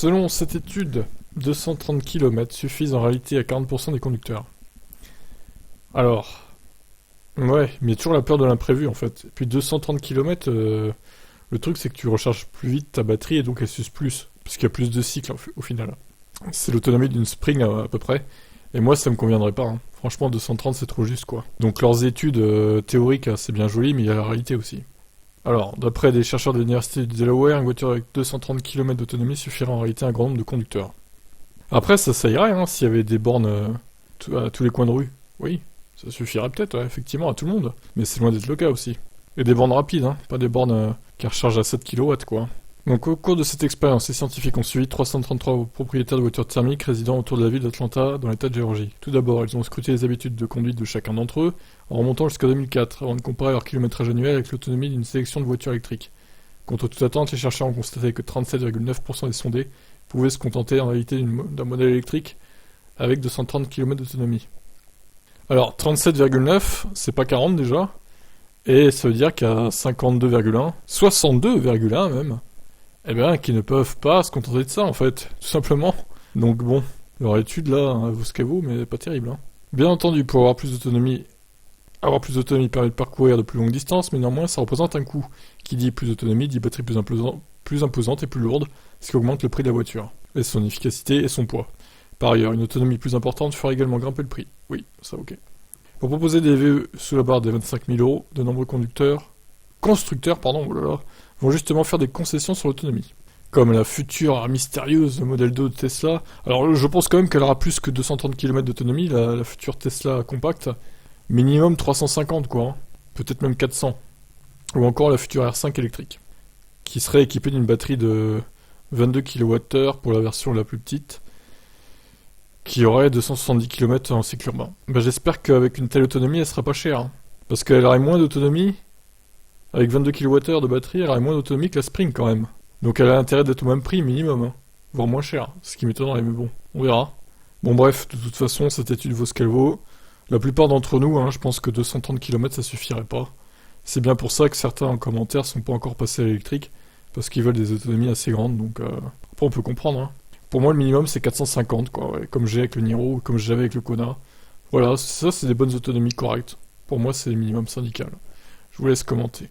Selon cette étude, 230 km suffisent en réalité à 40% des conducteurs. Alors, ouais, mais il y a toujours la peur de l'imprévu en fait. Et puis 230 km, le truc c'est que tu recharges plus vite ta batterie et donc elle s'use plus, puisqu'il y a plus de cycles au final. C'est l'autonomie d'une Spring à peu près. Et moi ça me conviendrait pas, hein. Franchement 230 c'est trop juste quoi. Donc leurs études théoriques c'est bien joli, mais il y a la réalité aussi. Alors, d'après des chercheurs de l'université du Delaware, une voiture avec 230 km d'autonomie suffirait en réalité à un grand nombre de conducteurs. Après ça irait hein, s'il y avait des bornes à tous les coins de rue. Oui, ça suffirait peut-être, ouais, effectivement, à tout le monde. Mais c'est loin d'être le cas aussi. Et des bornes rapides, hein, pas des bornes qui rechargent à 7 kW, quoi. Donc au cours de cette expérience, les scientifiques ont suivi 333 propriétaires de voitures thermiques résidant autour de la ville d'Atlanta dans l'état de Géorgie. Tout d'abord, ils ont scruté les habitudes de conduite de chacun d'entre eux en remontant jusqu'à 2004, avant de comparer leur kilométrage annuel avec l'autonomie d'une sélection de voitures électriques. Contre toute attente, les chercheurs ont constaté que 37,9% des sondés pouvaient se contenter en réalité d'un modèle électrique avec 230 km d'autonomie. Alors 37,9, c'est pas 40 déjà, et ça veut dire qu'à 52,1, 62,1 même, eh bien, qui ne peuvent pas se contenter de ça, en fait, tout simplement. Donc bon, leur étude, là, hein, vaut ce qu'elle vaut, mais pas terrible, hein. Bien entendu, pour avoir plus d'autonomie permet de parcourir de plus longues distances, mais néanmoins, ça représente un coût. Qui dit plus d'autonomie, dit batterie plus imposante et plus lourde, ce qui augmente le prix de la voiture, et son efficacité et son poids. Par ailleurs, une autonomie plus importante fera également grimper le prix. Oui, ça ok. Pour proposer des VE sous la barre des 25 000 euros, de nombreux constructeurs, vont justement faire des concessions sur l'autonomie. Comme la future mystérieuse Model 2 de Tesla. Alors je pense quand même qu'elle aura plus que 230 km d'autonomie, la future Tesla compacte. Minimum 350 quoi, hein. Peut-être même 400. Ou encore la future R5 électrique, qui serait équipée d'une batterie de 22 kWh pour la version la plus petite, qui aurait 270 km en cycle urbain. J'espère qu'avec une telle autonomie, elle sera pas chère, hein. Parce qu'elle aurait moins d'autonomie. Avec 22 kWh de batterie, elle aurait moins d'autonomie que la Spring quand même. Donc elle a intérêt d'être au même prix minimum, hein. Voire moins cher, ce qui m'étonnerait, mais bon, on verra. Bon bref, de toute façon, cette étude vaut ce qu'elle vaut. La plupart d'entre nous, hein, je pense que 230 km ça suffirait pas. C'est bien pour ça que certains en commentaire sont pas encore passés à l'électrique, parce qu'ils veulent des autonomies assez grandes, donc après on peut comprendre, hein. Pour moi le minimum c'est 450 quoi, ouais, comme j'ai avec le Niro, ou comme j'avais avec le Kona. Voilà, ça c'est des bonnes autonomies correctes. Pour moi c'est le minimum syndical. Je vous laisse commenter.